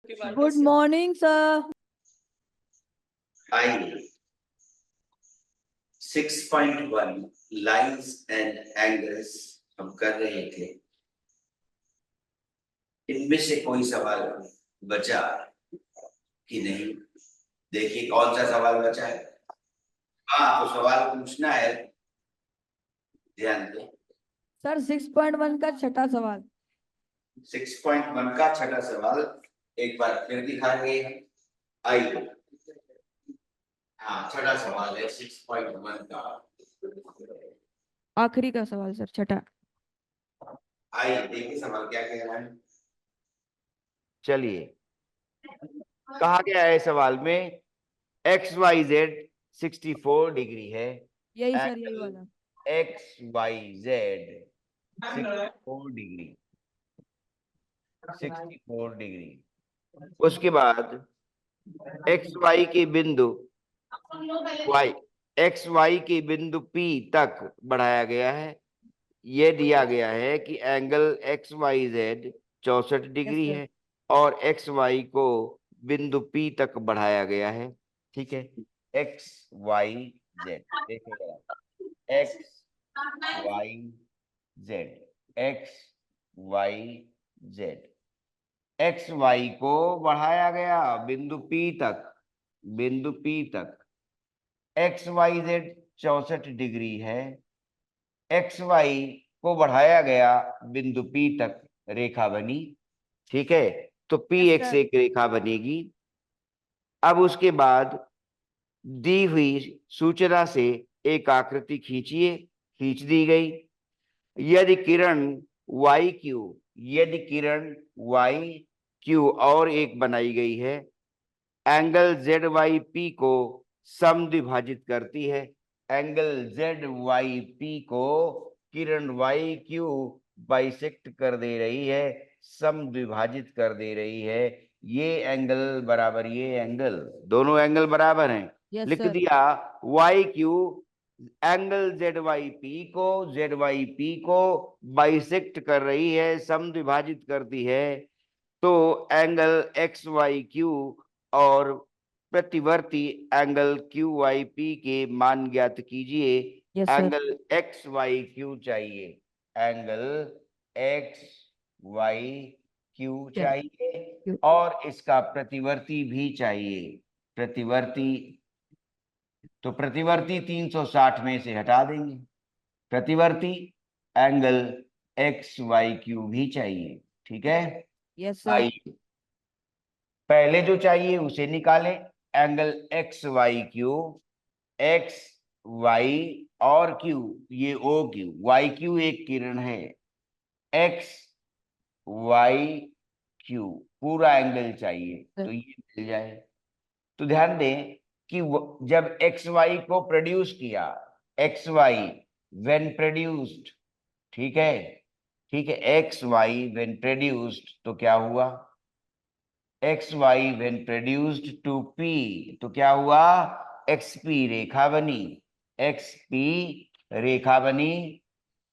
Good morning sir. आइए 6.1 lines and angles हम कर रहे थे। इनमें से कोई सवाल बचा कि नहीं? देखिए कौन सा सवाल बचा है। हाँ, तो सवाल पूछना है, ध्यान दें। सर 6.1 का छठा सवाल। 6.1 का छठा सवाल एक बार फिर दिखाएंगे। आइए, हाँ, छठा सवाल है 6.1 का। आखिरी का सवाल सर, छठा। आइए देखिए सवाल क्या कह रहा है। चलिए, कहा गया है सवाल में XYZ 64 डिग्री है। यही सर, यही एंगल वाला। XYZ 64 degree, 64 degree. उसके बाद XY के बिंदु Y, XY के बिंदु P तक बढ़ाया गया है। यह दिया गया है कि एंगल XYZ 64 डिग्री सर। है और XY को बिंदु P तक बढ़ाया गया है। ठीक है, XYZ देखिएगा, XYZ, XYZ, XY को बढ़ाया गया बिंदु P तक, बिंदु P तक। XYZ 64 डिग्री है, XY को बढ़ाया गया बिंदु P तक, रेखा बनी। ठीक है, तो PX सर। एक रेखा बनेगी। अब उसके बाद दी हुई सूचना से एक आकृति खींचिए। खींच दी गई। यदि किरण वाई क्यू, यदि किरण वाई क्यू और एक बनाई गई है, एंगल जेड वाई पी को समद्विभाजित करती है। एंगल जेड वाई पी को किरण वाई क्यू बाइसेक्ट कर दे रही है, समद्विभाजित कर दे रही है। ये एंगल बराबर ये एंगल, दोनों एंगल बराबर हैं। यस लिख सर। दिया Y Q, angle Z Y P को, जेड वाई पी को बाइसेक्ट कर रही है, समद्विभाजित करती है। तो एंगल एक्स वाई क्यू और प्रतिवर्ती एंगल क्यू वाई पी के मान ज्ञात कीजिए। Yes sir. Angle X Y Q चाहिए, एंगल एक्स वाई क्यू चाहिए और इसका प्रतिवर्ती भी चाहिए। प्रतिवर्ती, तो प्रतिवर्ती 360 में से हटा देंगे। प्रतिवर्ती एंगल एक्स वाई क्यू भी चाहिए। ठीक है, यस सर। आइए पहले जो चाहिए उसे निकालें। Angle X Y Q, X Y और क्यू, ये ओ क्यू, वाई क्यू एक किरण है, एक्स वाई क्यू पूरा एंगल चाहिए, तो ये मिल जाए। तो ध्यान दें कि जब एक्स वाई को प्रोड्यूस किया, एक्स वाई व्हेन प्रोड्यूस्ड, ठीक है, ठीक है, एक्स वाई व्हेन प्रोड्यूस्ड, तो क्या हुआ, X Y when produced to P, तो क्या हुआ, एक्स पी रेखा बनी, एक्स पी रेखा बनी।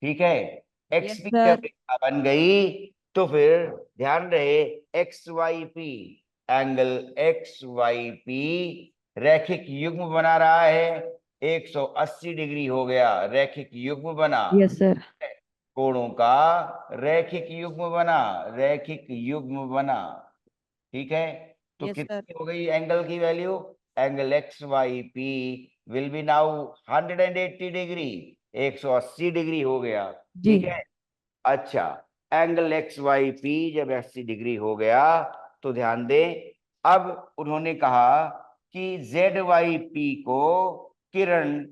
ठीक है, एक्स यस पी जब सर। रेखा बन गई तो फिर ध्यान रहे X Y P, angle X Y P रैखिक युग्म बना रहा है। 180 डिग्री हो गया, रैखिक युग्म बना, यस सर। कोणों का रैखिक युग्म बना, रैखिक युग्म बना। ठीक है, तो यस सर। कितनी हो गई एंगल की value, angle X Y P will be now 180 degree, 180 degree हो गया। जी। ठीक है, अच्छा, एंगल एक्स वाई पी जब 80 डिग्री हो गया तो ध्यान दें, अब उन्होंने कहा कि जेड वाई पी को किरण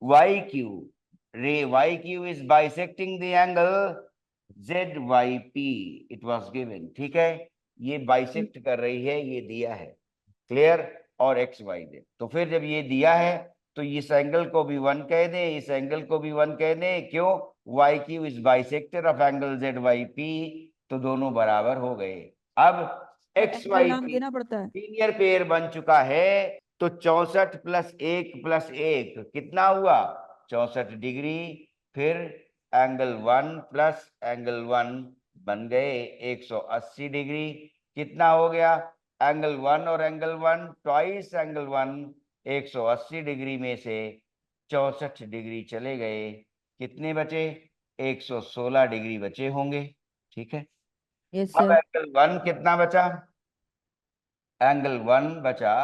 Y Q, ray Y Q is bisecting the angle Z Y P, it was given. ठीक है, ये बाइसेक्ट कर रही है, ये दिया है, क्लियर, और एक्स वाई दे। तो फिर जब ये दिया है तो इस एंगल को भी 1 कह दे, इस एंगल को भी 1 कह दे, क्यों, Y Q is bisector of angle Z Y P, तो दोनों बराबर हो गए। अब एक्स एंगल वाई नाम पी देना पड़ता है। लीनियर पेयर बन चुका है, तो 64 + 1 कितना हुआ, 64 डिग्री। फिर एंगल 1 प्लस एंगल 1 बन गए 180 डिग्री। कितना हो गया, एंगल 1 और एंगल 1 ट्वाइस एंगल 1, 180 डिग्री में से 64 डिग्री चले गए, कितने बचे, 116 डिग्री बचे होंगे। ठीक है, यस अब सर। एंगल 1 कितना बचा, एंगल 1 बचा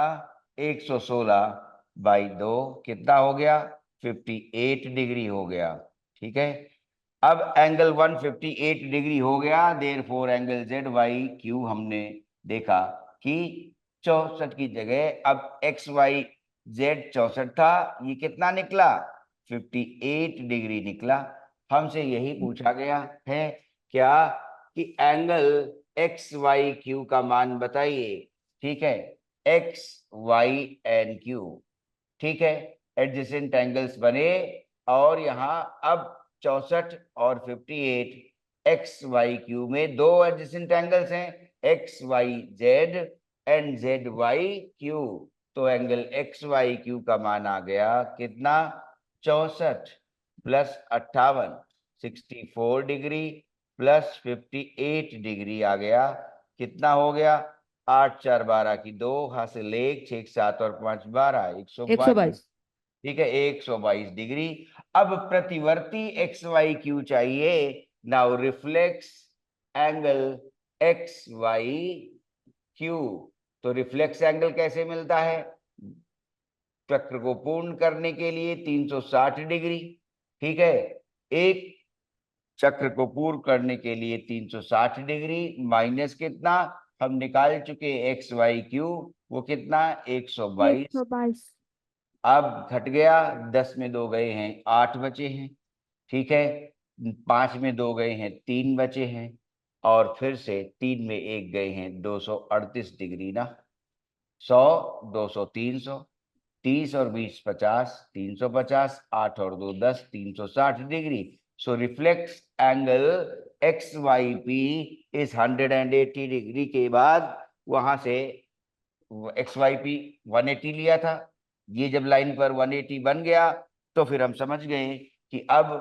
116 बाई 2, कितना हो गया, 58 डिग्री हो गया। ठीक है, अब एंगल 1 58 डिग्री हो गया, therefore angle Z Y Q हमने देखा कि 64 की जगह अब एक्स वाई जेड 64 था, ये कितना निकला, 58 डिग्री निकला। हमसे यही पूछा गया है क्या कि एंगल एक्स वाई क्यू का मान बताइए। ठीक है, एक्स वाई एंड क्यू, ठीक है, एडजेसेंट एंगल्स बने, और यहाँ अब 64 और 58 एक्स वाई क्यू में दो एडजेसेंट एंगल्स हैं, X Y Z and Z Y Q. तो एंगल एक्स वाई क्यू का मान आ गया कितना, 64 प्लस 58, 64 डिग्री प्लस 58 डिग्री आ गया, कितना हो गया, 8 4 12 की 2, हासिल 1, 6 7 और 5 12, 122। 122। ठीक है, 122 डिग्री। अब प्रतिवर्ती एक्स वाई क्यू चाहिए। Now reflex angle X Y Q. तो रिफ्लेक्स एंगल कैसे मिलता है, चक्र को पूर्ण करने के लिए 360 डिग्री। ठीक है, एक चक्र को पूर्ण करने के लिए 360 डिग्री माइनस कितना, हम निकाल चुके एक्स वाई क्यू, वो कितना, 122। 122। अब घट गया, 10 में 2 गए हैं, 8 बचे हैं। ठीक है, 5 में 2 गए हैं, 3 बचे हैं, और फिर से 3 में 1 गए हैं, 238 डिग्री ना, 100 200 300, 30 और 20 50, 350, 8 और 2 10, 360 degree. So reflex angle X Y P is 180 degree. के बाद वहां से एक्स वाई पी 180 लिया था, ये जब लाइन पर 180 बन गया तो फिर हम समझ गए कि अब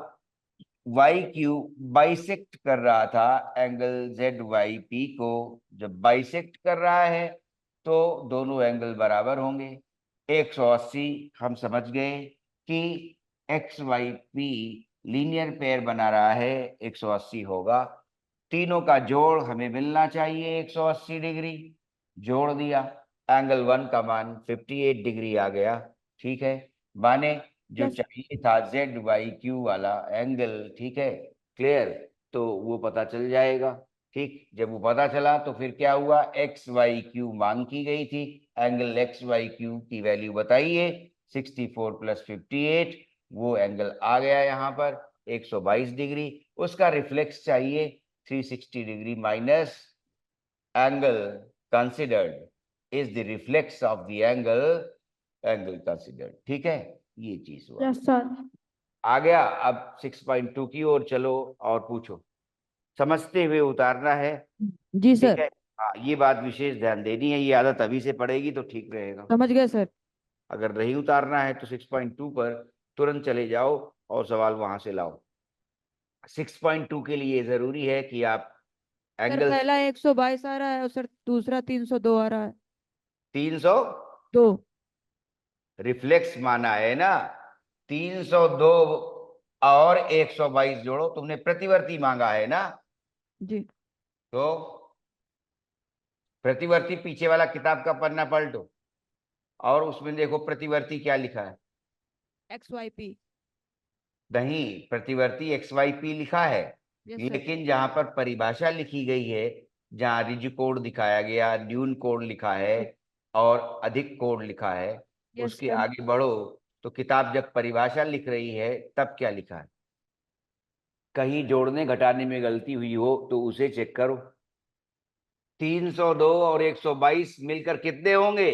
वाई क्यू बाइसेक्ट कर रहा था एंगल जेड वाई पी को। जब बाइसेक्ट कर रहा है तो दोनों एंगल बराबर होंगे, 180। हम समझ गए कि X Y P linear pair बना रहा है, 180 होगा। तीनों का जोड़ हमें मिलना चाहिए 180 डिग्री, जोड़ दिया, एंगल 1 का मान 58 डिग्री आ गया। ठीक है, माने जो यस। चाहिए था जेड वाई क्यू वाला एंगल, ठीक है, क्लियर, तो वो पता चल जाएगा। ठीक, जब वो पता चला तो फिर क्या हुआ, एक्स वाई क्यू मांग की गई थी, एंगल एक्स वाई क्यू की वैल्यू बताइए, 64 प्लस 58, वो एंगल आ गया यहाँ पर 122 डिग्री। उसका रिफ्लेक्स चाहिए 360 degree minus angle considered is the reflex of the angle considered. ठीक है, ये चीज हुआ। Yes sir. आ गया, अब 6.2 की ओर चलो और पूछो, समझते हुए उतारना है। जी ठीक सर। है, हाँ, ये बात विशेष ध्यान देनी है, ये आदत अभी से पड़ेगी तो ठीक रहेगा। समझ गए सर। अगर नहीं उतारना है तो 6.2 पर तुरंत चले जाओ और सवाल वहां से लाओ। 6.2 के लिए जरूरी है कि आप सर एंगल पहला 122 आ रहा है और सर दूसरा 302 आ रहा है। 300 दो। रिफ्लेक्स माना है ना, 302 और 122 जोड़ो, तुमने प्रतिवर्ती मांगा है ना, जी। तो प्रतिवर्ती पीछे वाला किताब का पन्ना पलटो और उसमें देखो प्रतिवर्ती क्या लिखा है। X Y P. नहीं, प्रतिवर्ती एक्स वाई पी लिखा है, यस सर। लेकिन जहां पर परिभाषा लिखी गई है, जहां रिज कोड दिखाया गया, न्यून कोड लिखा है और अधिक कोड लिखा है, यस उसके सर। आगे बढ़ो तो किताब जब परिभाषा लिख रही है तब क्या लिखा है, कहीं जोड़ने घटाने में गलती हुई हो तो उसे चेक करो। 302 और 122 मिलकर कितने होंगे,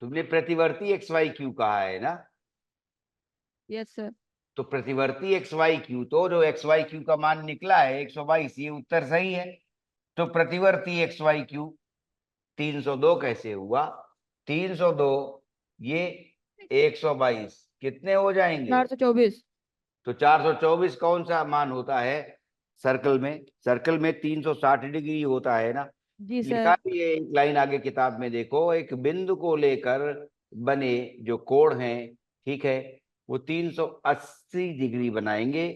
तुमने प्रतिवर्ती एक्स वाई क्यू कहा है ना, यस सर। तो प्रतिवर्ती एक्स वाई क्यू, तो जो एक्स वाई क्यू का मान निकला है 122, ये उत्तर सही है। तो प्रतिवर्ती एक्स वाई क्यू 302 कैसे हुआ, 302 ये 122 कितने हो जाएंगे, 424। तो 424 कौन सा मान होता है, सर्कल में 360 डिग्री होता है ना। जी लिखा सर। भी है एक लाइन आगे किताब में, देखो, एक बिंदु को लेकर बने जो कोण हैं, ठीक है, वो 380 डिग्री बनाएंगे,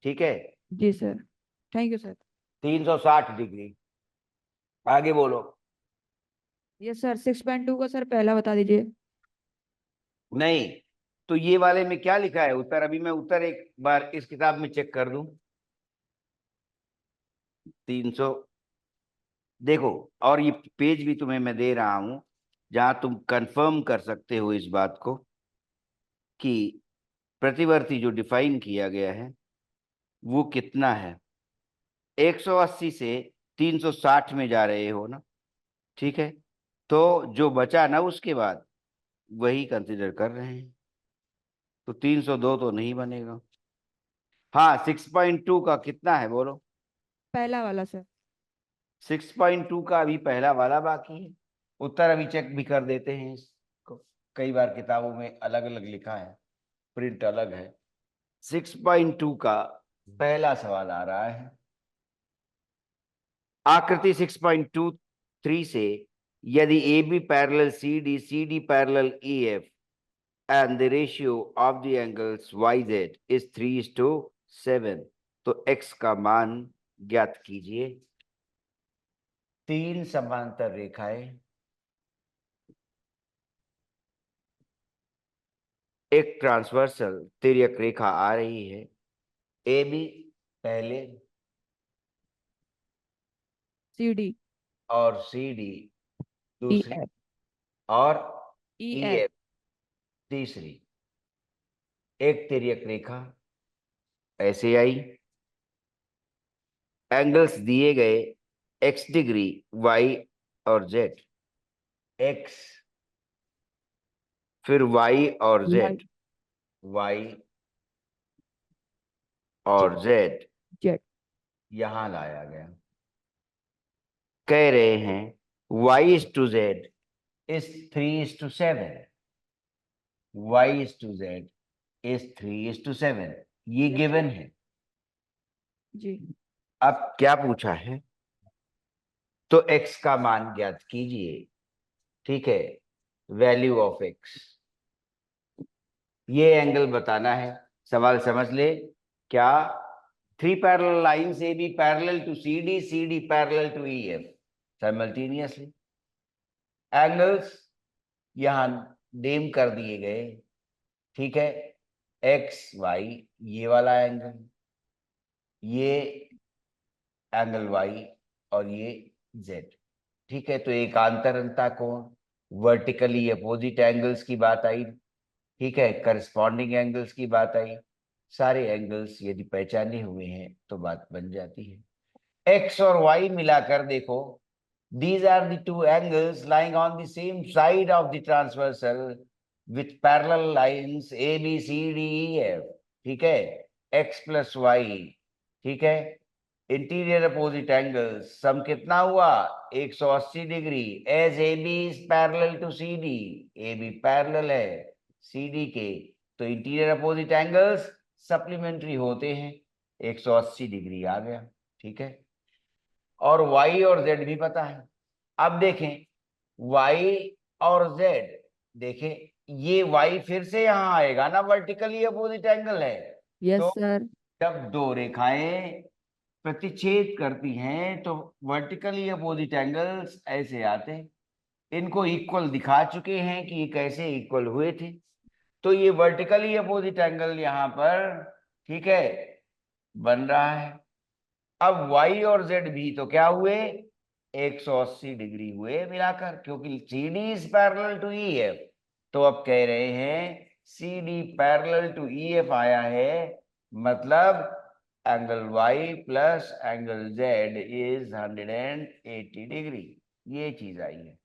ठीक है, जी sir, thank you sir. 360 degree. आगे बोलो। यस सर, 6.2 का सर पहला बता दीजिए। नहीं, तो ये वाले में क्या लिखा है उत्तर? अभी मैं उत्तर एक बार इस किताब में चेक कर दूं। 300, देखो, और ये पेज भी तुम्हें मैं दे रहा हूं जहां तुम कंफर्म कर सकते हो इस बात को कि प्रतिवर्ती जो डिफाइन किया गया है वो कितना है। 180 से 360 में जा रहे हो ना, ठीक है, तो जो बचा ना उसके बाद वही कंसिडर कर रहे हैं, तो 302 तो नहीं बनेगा। हाँ, 6.2 का कितना है बोलो? पहला वाला सर। 6.2 का अभी पहला वाला बाकी है। उत्तर अभी चेक भी कर देते हैं इसको। कई बार किताबों में अलग अलग लिखा है, प्रिंट अलग है। 6.2 का पहला सवाल आ रहा है। आकृति 6.23 से यदि A B parallel C D parallel E F and the ratio of the angles YZ is 3:7, तो x का मान ज्ञात कीजिए। तीन समांतर रेखाएं, एक ट्रांसवर्सल तिर्यक रेखा आ रही है, ए बी पहले CD। और सी डी दूसरी EF। और ई EF। एफ तीसरी। एक तिर्यक रेखा ऐसे आई, एंगल्स दिए गए x डिग्री y और z, x फिर y और z, Y। y और z Z। यहां लाया गया। कह रहे हैं y is to z is 3:7, y is to z is 3:7, ये Yes, गिवन sir। है। जी। अब क्या पूछा है? तो x का मान ज्ञात कीजिए, ठीक है, वैल्यू ऑफ x। ये एंगल बताना है, सवाल समझ ले क्या? Three parallel lines A B parallel to C D parallel to E F simultaneously. Angles यहां नेम कर दिए गए, ठीक है, एक्स वाई ये वाला एंगल, ये एंगल वाई और ये जेड, ठीक है। तो एकांतरता कोण, वर्टिकली अपोजिट एंगल्स की बात आई, ठीक है, करस्पॉन्डिंग एंगल्स की बात आई। सारे एंगल्स यदि पहचाने हुए हैं तो बात बन जाती है। एक्स और वाई मिलाकर देखो, these are the two angles lying on the same side of the transversal with parallel lines a b c d e f, ठीक है, x plus y, ठीक है, इंटीरियर अपोजिट एंगल्स सम कितना हुआ? 180 degree. As A B is parallel to C D, A B parallel है C D के, तो interior opposite angles supplementary होते हैं, 180 डिग्री आ गया, ठीक है। और y और z भी पता है। अब देखें y और z, देखें ये y फिर से यहां आएगा ना, वर्टिकली अपोजिट एंगल है। यस तो सर। जब दो रेखाएं प्रतिच्छेद करती हैं तो वर्टिकली अपोजिट एंगल्स ऐसे आते हैं। इनको इक्वल दिखा चुके हैं कि ये कैसे इक्वल हुए थे। तो ये वर्टिकली अपोजिट एंगल यहां पर, ठीक है, बन रहा है। अब y और z भी तो क्या हुए? 180 डिग्री हुए मिलाकर, क्योंकि C D is parallel to E F. तो अब कह रहे हैं C D parallel to E F आया है, मतलब angle y plus angle z is 180 degree, ये चीज आई है।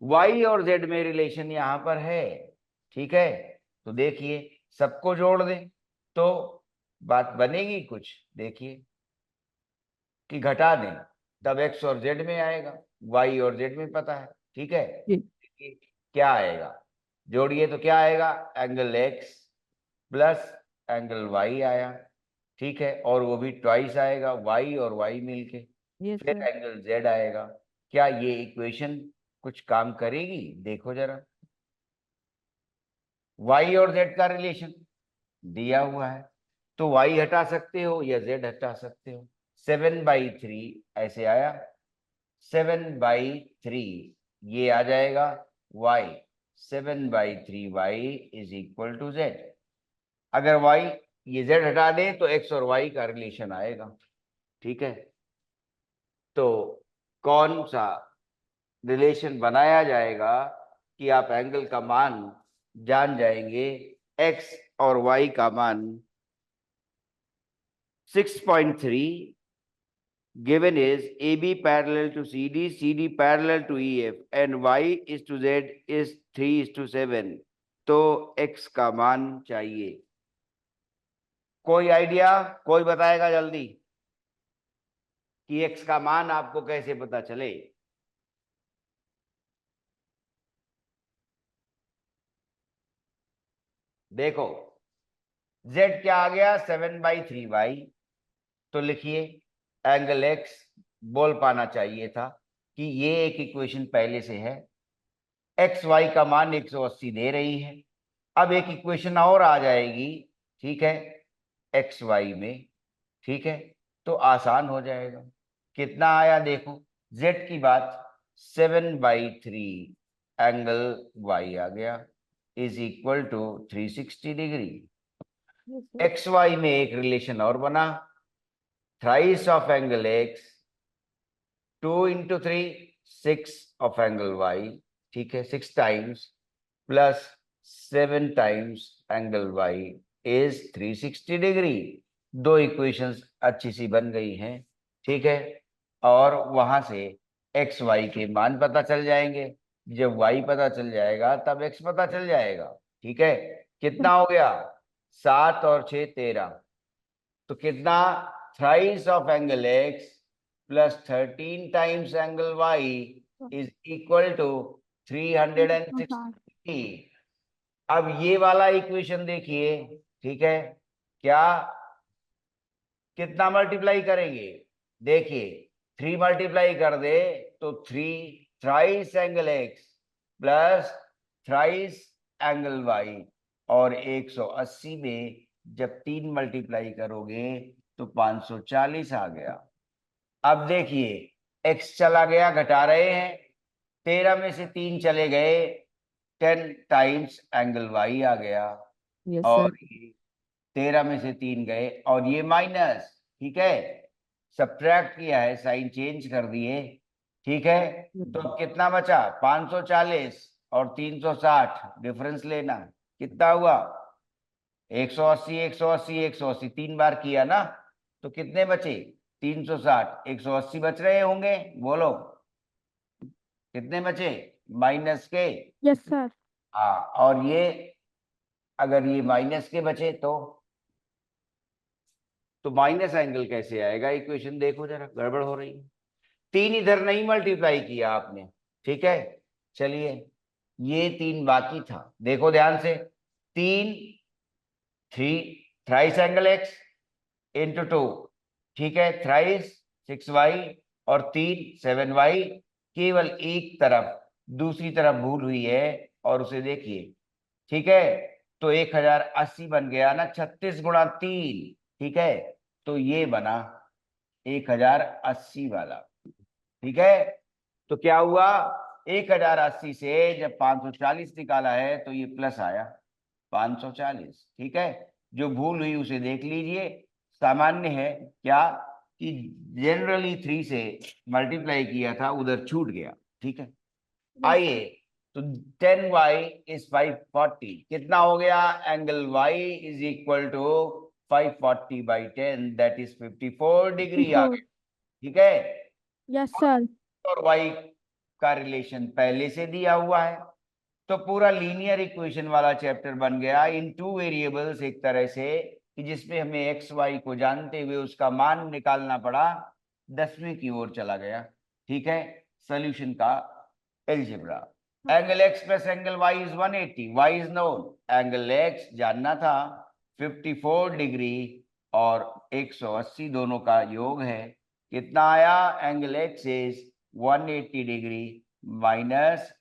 y और z में रिलेशन यहां पर है, ठीक है। तो देखिए सबको जोड़ दें तो बात बनेगी कुछ, देखिए, कि घटा दें तब x और z में आएगा, y और z में पता है, ठीक है। जी। क्या आएगा? जोड़िए तो क्या आएगा? Angle x plus angle y आया, ठीक है, और वो भी ट्वाइस आएगा, y और y मिलके, यस फिर सर। एंगल z आएगा। क्या ये इक्वेशन कुछ काम करेगी? देखो जरा, y और z का रिलेशन दिया हुआ है, तो y हटा सकते हो या z हटा सकते हो। 7/3 ऐसे आया, 7/3 ये आ जाएगा y, 7/3 y is equal to z। अगर y ये z हटा दे तो x और y का रिलेशन आएगा। ठीक है, तो कौन सा रिलेशन बनाया जाएगा कि आप एंगल का मान जान जाएंगे। x और y का मान 6.3 given is AB parallel to CD, CD parallel to EF and Y is to Z is 3:7। तो x का मान चाहिए। कोई आइडिया? कोई बताएगा जल्दी कि x का मान आपको कैसे पता चले? देखो, z क्या आ गया? 7/3y। तो लिखिए एंगल x बोल पाना चाहिए था कि ये एक इक्वेशन पहले से है, एक्स वाई का मान 180 दे रही है। अब एक इक्वेशन और आ जाएगी, ठीक है, एक्स वाई में। ठीक है, तो आसान हो जाएगा। कितना आया देखो, जेड की बात, 7/3 एंगल वाई आ गया is equal to 360 degree. Yes sir. X Y में एक रिलेशन और बना, thrice of angle X 2 × 3 6 of angle Y. ठीक है, 6 times plus 7 times angle Y is 360 degree. दो इक्वेशंस अच्छी सी बन गई हैं। ठीक है, और वहां से एक्स वाई के मान पता चल जाएंगे। जब वाई पता चल जाएगा तब एक्स पता चल जाएगा। ठीक है, कितना हो गया? 7 और 6 13। तो कितना? Thrice of angle x plus 13 times angle Y is equal to 360। अब ये वाला इक्वेशन देखिए, ठीक है, क्या कितना मल्टीप्लाई करेंगे? देखिए, 3 मल्टीप्लाई कर दे तो 3 thrice angle x plus thrice angle Y, और 180 में जब 3 मल्टीप्लाई करोगे तो 540 आ गया। अब देखिए, एक्स चला गया, घटा रहे हैं, 13 में से 3 चले गए, 10 टाइम्स एंगल वाई आ गया, यस और सर। ये 13 में से 3 गए और ये माइनस। ठीक है, सब्ट्रैक्ट किया है, साइन चेंज कर दिए। ठीक है, तो अब कितना बचा? 540 और 360 डिफरेंस लेना, कितना हुआ? 180 180 180, 3 बार किया ना, तो कितने बचे? 360, 180 बच रहे होंगे, बोलो कितने बचे माइनस के? Yes sir. हाँ, और ये अगर ये माइनस के बचे तो माइनस एंगल कैसे आएगा? इक्वेशन देखो जरा, गड़बड़ हो रही है। 3 इधर नहीं मल्टीप्लाई किया आपने। ठीक है, चलिए, ये 3 बाकी था, देखो ध्यान से। 3 3 थ्राइस एंगल एक्स इंटू 2, ठीक है, थ्राइस 6y, और 3 7y। केवल एक तरफ, दूसरी तरफ भूल हुई है, और उसे देखिए। ठीक है, तो 1080 बन गया ना, 36 × 3। ठीक है, तो ये बना 1080 वाला। ठीक है, तो क्या हुआ? 1080 से जब 540 निकाला है तो ये प्लस आया 540। ठीक है, जो भूल हुई उसे देख लीजिए, सामान्य है क्या कि जनरली 3 से मल्टीप्लाई किया था, उधर छूट गया। ठीक है, आइए, तो 10y इज 540, कितना हो गया? Angle y is equal to 540/10, that is 54 degree आ 54। गया। ठीक है, यस सर। और y का रिलेशन पहले से दिया हुआ है, तो पूरा लीनियर इक्वेशन वाला चैप्टर बन गया इन 2 वेरिएबल्स, एक तरह से कि जिसमें हमें एक्स वाई को जानते हुए उसका मान निकालना पड़ा, 10वीं की ओर चला गया। ठीक है, सॉल्यूशन का algebra. Angle x plus angle Y is 180, Y is known, angle X जानना था 54 डिग्री, और 180 दोनों का योग है, कितना आया? Angle X is 180 degree minus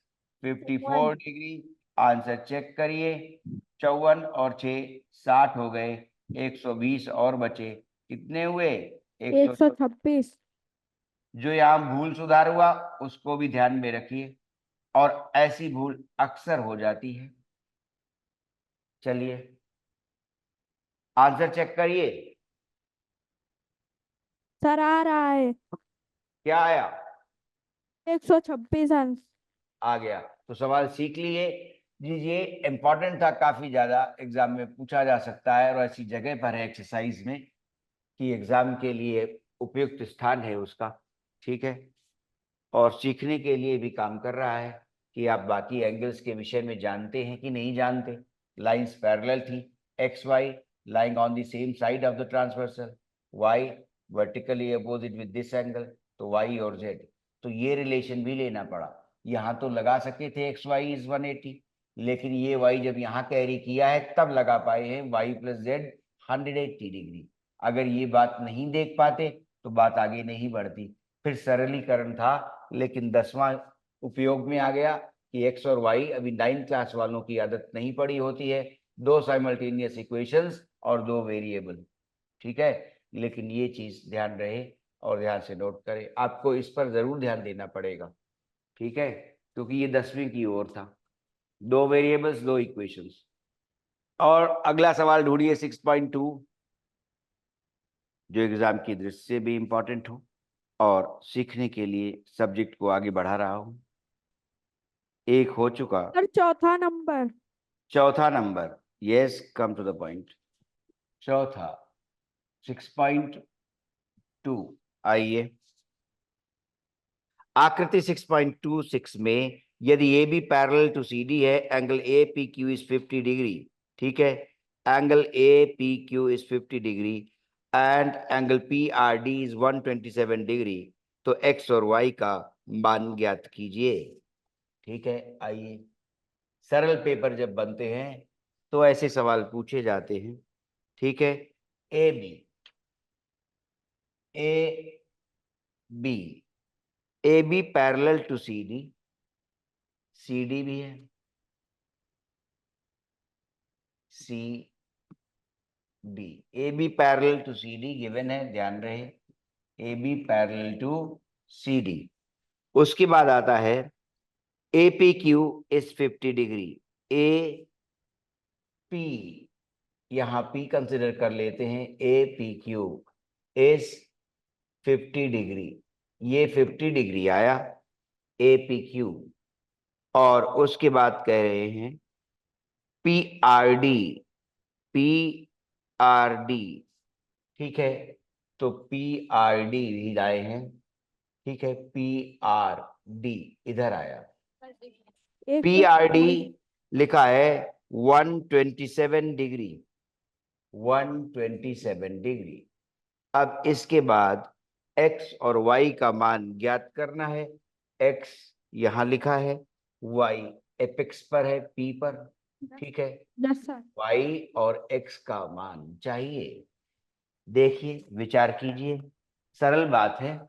54 degree. Answer check करिए, 54 और 6 60 हो गए, 120 और बचे, कितने हुए? 126। जो यहाँ भूल सुधार हुआ उसको भी ध्यान में रखिए, और ऐसी भूल अक्सर हो जाती है। चलिए आंसर चेक करिए, सर आ रहा है क्या आया? 126 आंसर। आ गया। तो सवाल सीख लिए जी, ये इंपॉर्टेंट था, काफी ज्यादा एग्जाम में पूछा जा सकता है, और ऐसी जगह पर है एक्सरसाइज में कि एग्जाम के लिए उपयुक्त स्थान है उसका। ठीक है, और सीखने के लिए भी काम कर रहा है कि आप बाकी एंगल्स के विषय में जानते हैं कि नहीं जानते। लाइंस पैरेलल थी, X Y lying on the same side of the transversal, y vertically opposite with this angle, तो y और z, तो ये रिलेशन भी लेना पड़ा। यहाँ तो लगा सके थे एक्स वाई इज 180, लेकिन ये y जब यहाँ कैरी किया है तब लगा पाए हैं y प्लस जेड 180 डिग्री। अगर ये बात नहीं देख पाते तो बात आगे नहीं बढ़ती। फिर सरलीकरण था, लेकिन 10वां उपयोग में आ गया कि एक्स और वाई, अभी 9th क्लास वालों की आदत नहीं पड़ी होती है, दो साइमल्टेनियस इक्वेशंस और दो वेरिएबल। ठीक है, लेकिन ये चीज ध्यान रहे और ध्यान से नोट करें, आपको इस पर जरूर ध्यान देना पड़ेगा। ठीक है, क्योंकि ये 10वीं की ओर था, दो वेरिएबल्स दो इक्वेशंस। और अगला सवाल ढूंढिए 6.2, जो एग्जाम की दृष्टि से भी इंपॉर्टेंट हो और सीखने के लिए सब्जेक्ट को आगे बढ़ा रहा हूं। एक हो चुका, सर चौथा नंबर। चौथा number, yes come to the point. चौथा 6.2, आइए आकृति 6.26 में यदि A B parallel to C D है, angle A P Q is 50 degree. ठीक है, angle A P Q is 50 degree and angle P R D is 127 degree, तो X और वाई का मान ज्ञात कीजिए। ठीक है, आइए, सरल पेपर जब बनते हैं तो ऐसे सवाल पूछे जाते हैं। ठीक है, A B, A B, A B parallel to C D, C D भी है, C D, A B parallel to C D given है, ध्यान रहे, A B parallel to C D. उसके बाद आता है A P Q is 50 degree, A P, यहां पी कंसिडर कर लेते हैं, A P Q is 50 degree, ये 50 डिग्री आया ए पी क्यू। और उसके बाद कह रहे हैं P R D, P R D. ठीक है, तो पी आर डी भी लाए हैं। ठीक है, पी आर डी इधर आया, पी आर डी लिखा है 127 डिग्री, 127 डिग्री। अब इसके बाद x और y का मान ज्ञात करना है। x यहां लिखा है, y एपेक्स पर है, p पर। ठीक है, यस सर। y और x का मान चाहिए। देखिए, विचार कीजिए, सरल बात है,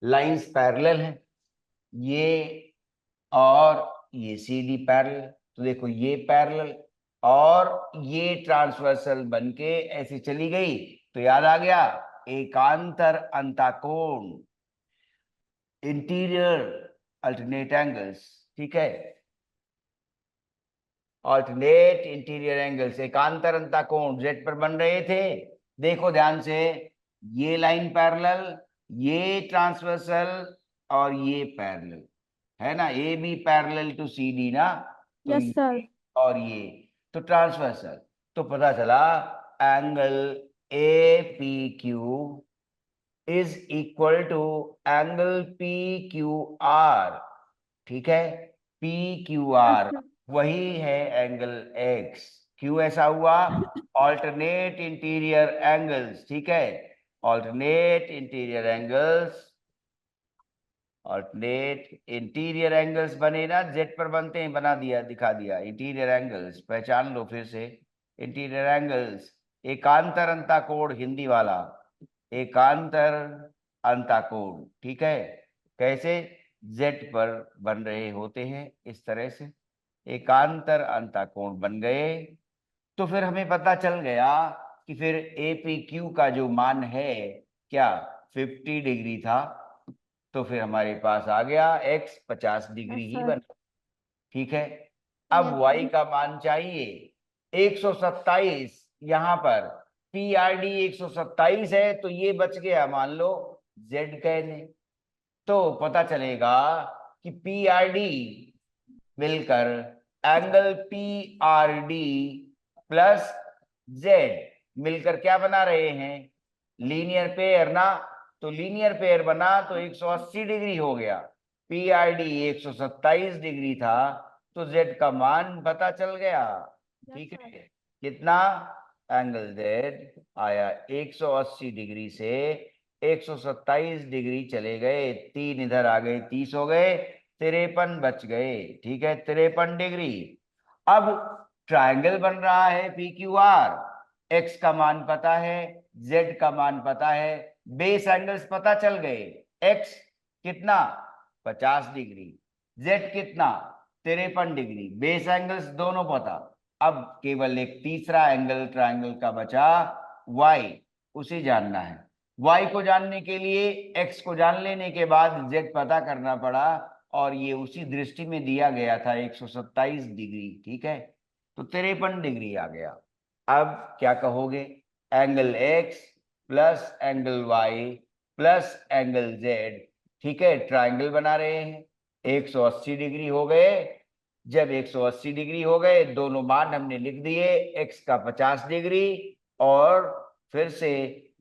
लाइंस पैरेलल है, ये और ये सीधी पैरेलल, तो देखो ये पैरेलल और ये ट्रांसवर्सल बनके ऐसे चली गई, तो याद आ गया एकांतर अंतःकोण, इंटीरियर अल्टरनेट एंगल्स। ठीक है, ऑल्टरनेट इंटीरियर एंगल्स, एकांतर अंतःकोण जेड पर बन रहे थे। देखो ध्यान से, ये लाइन पैरेलल, ये ट्रांसवर्सल और ये पैरेलल है ना, A B parallel to C D ना, तो यस सर। ये और ये तो ट्रांसवर्सल, तो पता चला angle A P Q is equal to angle P Q R. ठीक है, पी क्यू आर वही है एंगल एक्स, क्यों ऐसा हुआ? Alternate interior angles. ठीक है, alternate interior angles, alternate interior angles बने ना, जेड पर बनते हैं, बना दिया, दिखा दिया, इंटीरियर एंगल्स पहचान लो फिर से, इंटीरियर एंगल्स एकांतर अंताकोण हिंदी वाला, एकांतर अंताकोण, ठीक है। कैसे? जेड पर बन रहे होते हैं इस तरह से, एकांतर अंताकोण बन गए। तो फिर हमें पता चल गया कि फिर एपीक्यू का जो मान है क्या 50 डिग्री था, तो फिर हमारे पास आ गया एक्स 50 डिग्री Yes, ही sir. बना, ठीक है। अब Yes, y का मान चाहिए 127, यहाँ पर पी आर डी 127 है, तो ये बच गया मान लो z कहने। तो पता चलेगा कि पी आर डी मिलकर angle P R D plus Z मिलकर क्या बना रहे हैं? लीनियर पेयर ना। तो लीनियर पेयर बना तो 180 डिग्री हो गया। पी आर डी 127 डिग्री था, तो जेड का मान पता चल गया, Yes, ठीक sir. है। कितना? एंगल जेड आया 180 डिग्री से 127 डिग्री चले गए, 3 इधर आ गए, 30 हो गए, 53 बच गए, ठीक है, 53 डिग्री। अब ट्रायंगल बन रहा है पी क्यू आर, एक्स का मान पता है, जेड का मान पता है, बेस एंगल्स पता चल गए। एक्स कितना? 50 डिग्री, जेड कितना? 53 डिग्री, बेस एंगल्स दोनों पता। अब केवल एक तीसरा एंगल ट्रायंगल का बचा, वाई, उसे जानना है। वाई को जानने के लिए एक्स को जान लेने के बाद जेड पता करना पड़ा, और ये उसी दृष्टि में दिया गया था 127 डिग्री, ठीक है। तो 53 डिग्री आ गया। अब क्या कहोगे? Angle x plus angle y plus angle z, ठीक है, ट्रायंगल बना रहे हैं, 180 डिग्री हो गए। जब 180 डिग्री हो गए, दोनों मान हमने लिख दिए, एक्स का 50 डिग्री और फिर से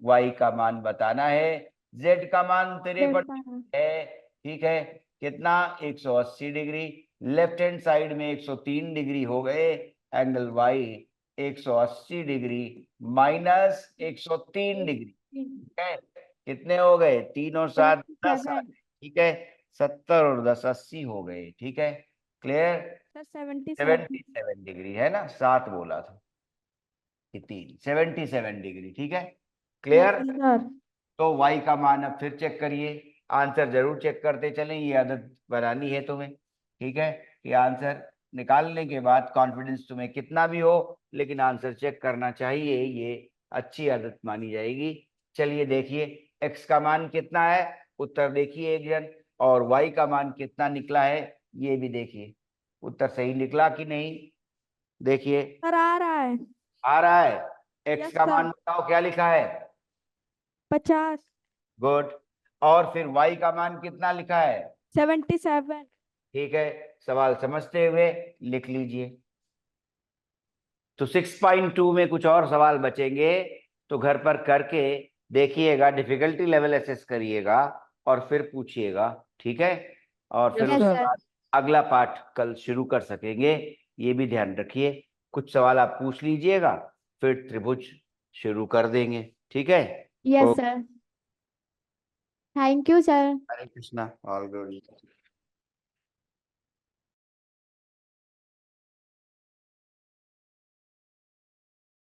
वाई का मान बताना है, जेड का मान 53 है, ठीक है। कितना? 180 डिग्री। लेफ्ट हैंड साइड में 103 डिग्री हो गए, angle y 180 degree minus 103 degree, ठीक है। कितने हो गए? 3 और 7 10 आ 77. गए, ठीक है। 70 और 10 80 हो गए, ठीक है। क्लियर? Sir, 77. 77 डिग्री है ना, 7 बोला था कि 3, 77 डिग्री, ठीक है। Yes, clear? sir. तो y का मान अब फिर चेक करिए, आंसर जरूर चेक करते चलें, ये आदत बनानी है तुम्हें, ठीक है। कि आंसर निकालने के बाद कॉन्फिडेंस तुम्हें कितना भी हो, लेकिन आंसर चेक करना चाहिए, ये अच्छी आदत मानी जाएगी। चलिए देखिए, x का मान कितना है, उत्तर देखिए एक जन, और y का मान कितना निकला है ये भी देखिए, उत्तर सही निकला कि नहीं, देखिए। Sir, आ रहा है. आ रहा है? x Yes, का sir. मान बताओ क्या लिखा है? 50. गुड। और फिर y का मान कितना लिखा है? 77. ठीक है, सवाल समझते हुए लिख लीजिए। तो 6.2 में कुछ और सवाल बचेंगे, तो घर पर करके देखिएगा, डिफिकल्टी लेवल असेस करिएगा और फिर पूछिएगा, ठीक है। और फिर Yes, उसके sir. बाद अगला पाठ कल शुरू कर सकेंगे, ये भी ध्यान रखिए। कुछ सवाल आप पूछ लीजिएगा, फिर त्रिभुज शुरू कर देंगे, ठीक है। Yes, sir. Thank you, sir. Hare Krishna, all good.